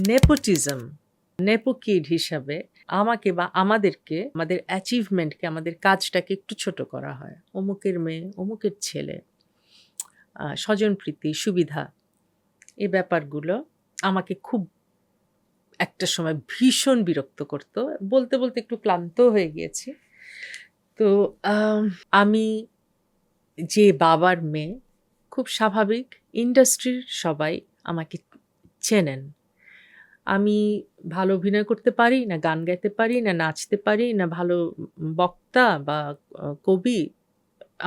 Nepotism, nepo kid হিসাবে আমাকে বা আমাদেরকে, আমাদের অ্যাচিভমেন্টকে, আমাদের কাজটাকে একটু ছোট করা হয়। অমুকের মেয়ে, অমুকের ছেলে, স্বজনপ্রীতি, সুবিধা, এই ব্যাপারগুলো আমাকে খুব একটা সময় ভীষণ বিরক্ত করত। বলতে, বলতে একটু ক্লান্তও হয়ে গিয়েছি। তো আম আমি যে বাবার মেয়ে, খুব স্বাভাবিক, ইন্ডাস্ট্রির সবাই আমাকে চেনেন। আমি ভালো অভিনয় করতে পারি, না গান গাইতে পারি, না নাচতে পারি, না ভালো বক্তা বা কবি।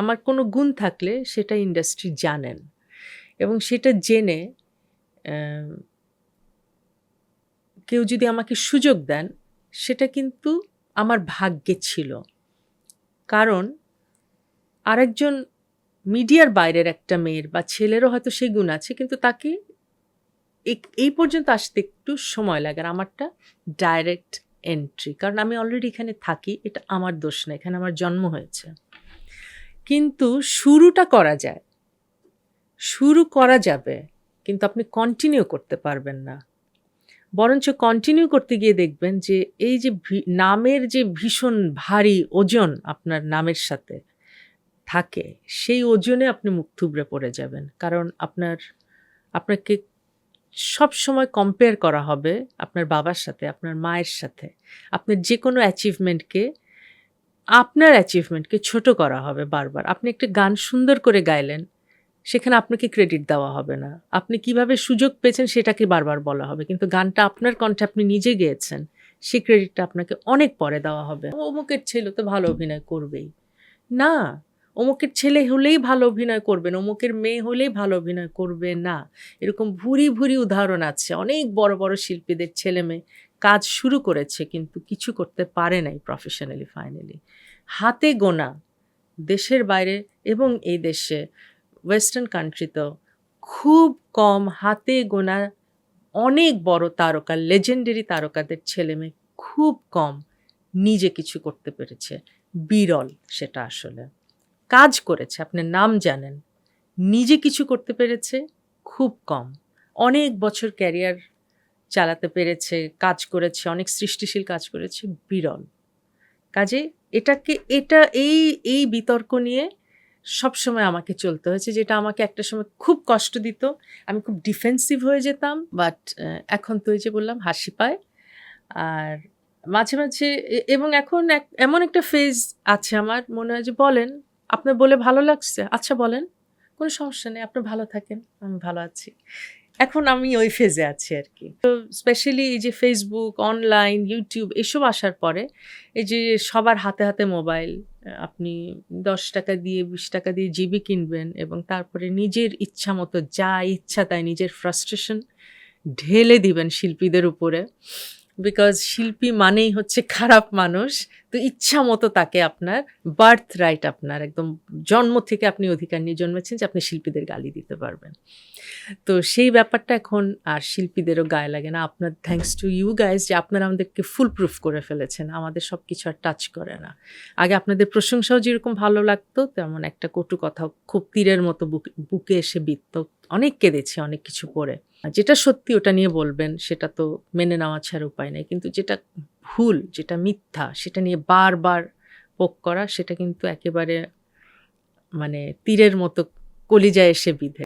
আমার কোনো গুণ থাকলে সেটা ইন্ডাস্ট্রি জানেন এবং সেটা জেনে অ্যা কেউ যদি আমাকে সুযোগ দেন, সেটা কিন্তু আমার ভাগ্যে ছিল। কারণ আরেকজন মিডিয়ার বাইরের একটা মেয়ের বা ছেলেরও হয়তো সেই গুণ আছে, কিন্তু তাকে এই পর্যন্ত আসতে একটু সময় লাগে। আর আমারটা ডাইরেক্ট এন্ট্রি। কারণ আমি অলরেডি এখানে থাকি। এটা আমার দোষ না। এখানে আমার জন্ম হয়েছে। কিন্তু শুরুটা করা যায়। শুরু করা যাবে। কিন্তু আপনি কন্টিনিউ করতে পারবেন না। বরঞ্চ কন্টিনিউ করতে গিয়ে দেখবেন যে এই যে নামের যে ভীষণ ভারী ওজন আপনার নামের সাথে থাকে, সেই ওজনে আপনি মুখ থুবড়ে পড়ে যাবেন। কারণ আপনাকে সবসময় কম্পেয়ার করা হবে আপনার বাবার সাথে, আপনার মায়ের সাথে। আপনার যেকোনো আপনার অ্যাচিভমেন্টকে ছোট করা হবে বারবার। আপনি একটা গান সুন্দর করে গাইলেন, সেখানে আপনাকে ক্রেডিট দেওয়া হবে না। আপনি কিভাবে সুযোগ পেয়েছেন সেটাকে বারবার বলা হবে। কিন্তু গানটা আপনার কণ্ঠে আপনি নিজে গেয়েছেন, সেই ক্রেডিটটা আপনাকে অনেক পরে দেওয়া হবে। অমুকের ছেলে তো ভালো অভিনয় করবেই। না, অমুকের ছেলে হলেই ভালো অভিনয় করবেন, অমুকের মেয়ে হলেই ভালো অভিনয় করবে না। এরকম ভুরি, ভুরি উদাহরণ আছে। অনেক বড়, বড় শিল্পীদের ছেলেমেয়ে কাজ শুরু করেছে কিন্তু কিছু করতে পারে নাই প্রফেশনালি ফাইনালি। হাতে গোনা দেশের বাইরে এবং এই দেশে ওয়েস্টার্ন কান্ট্রিতেও খুব কম হাতে গোনা অনেক বড় তারকা, লেজেন্ডারি তারকাদের ছেলেমেয়ে খুব কম নিজে কিছু করতে পেরেছে। বিরল সেটা আসলে। কাজ করেছে, আপনার নাম জানেন। নিজে কিছু করতে পেরেছে খুব কম। অনেক বছর ক্যারিয়ার চালাতে পেরেছে, কাজ করেছে, অনেক সৃষ্টিশীল কাজ করেছে, বিরল। কাজেই এই বিতর্ক নিয়ে সবসময় আমাকে চলতে হয়েছে, যেটা আমাকে একটা সময় খুব কষ্ট দিত। আমি খুব ডিফেন্সিভ হয়ে যেতাম। বাট এখন তো ওই যে বললাম হাসি পায়। আর মাঝে, মাঝে এবং এখন এমন একটা ফেজ আছে আমার, মনে হয় যে বলেন, আপনার বলে ভালো লাগছে? আচ্ছা বলেন। কোনো সমস্যা নেই। আপনি ভালো থাকেন। আমি ভালো আছি। এখন আমি ওই ফেজে আছি আরকি। তো স্পেশালি এই যে Facebook, অনলাইন, YouTube এসব আসার পরে এই যে সবার হাতে, হাতে মোবাইল, আপনি ৳১০ দিয়ে ৳২০ দিয়ে জিবি কিনবেন এবং তারপরে নিজের ইচ্ছামতো যা ইচ্ছা তাই নিজের ফ্রাস্ট্রেশন ঢেলে দিবেন শিল্পীদের উপরে। বিকজ শিল্পী মানেই হচ্ছে খারাপ মানুষ। তো ইচ্ছামতো তাকে আপনার বার্থ রাইট, আপনার একদম জন্ম থেকে আপনি অধিকার নিয়ে জন্মেছেন যে আপনি শিল্পীদের গালি দিতে পারবেন। তো সেই ব্যাপারটা এখন আর শিল্পীদেরও গায়ে লাগে না। আপনার থ্যাংকস টু ইউ গাইজ যে আপনারা আমাদেরকে ফুল প্রুফ করে ফেলেছেন। আমাদের সবকিছু আর টাচ করে না। আগে আপনাদের প্রশংসাও যেরকম ভালো লাগতো, তেমন একটা কটু কথাও খুব তীরের মতো বুকে এসে বিঁধত। অনেক কেঁদেছি অনেক কিছু পড়ে। যেটা সত্যি ওটা নিয়ে বলবেন, সেটা তো মেনে নেওয়া ছাড়া উপায় নাই। কিন্তু যেটা ভুল, যেটা মিথ্যা, সেটা নিয়ে বারবার পোক করা, সেটা কিন্তু একেবারে মানে তীরের মতো কলিজায় এসে বিঁধে।